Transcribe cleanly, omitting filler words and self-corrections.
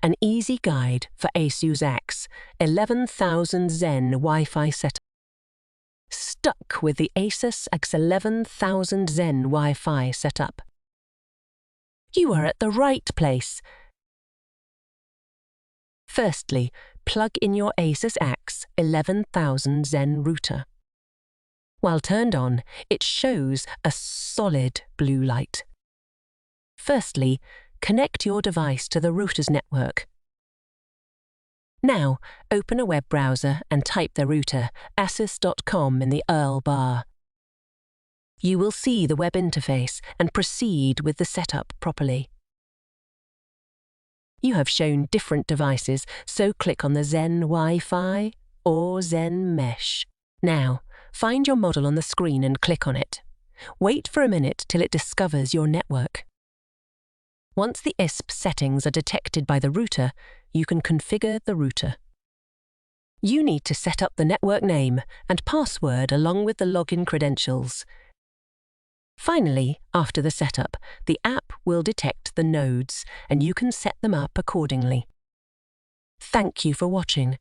an easy guide for Asus AXE 11,000 Zen Wi-Fi setup. Stuck with the Asus AXE 11,000 Zen Wi-Fi setup? You are at the right place. Firstly, plug in your Asus AXE 11,000 Zen router. While turned on, it shows a solid blue light. Firstly, connect your device to the router's network. Now, open a web browser and type the router asus.com in the URL bar. You will see the web interface and proceed with the setup properly. You have shown different devices, so click on the Zen Wi-Fi or Zen Mesh. Now, find your model on the screen and click on it. Wait for a minute till it discovers your network. Once the ISP settings are detected by the router, you can configure the router. You need to set up the network name and password along with the login credentials. Finally, after the setup, the app will detect the nodes and you can set them up accordingly. Thank you for watching.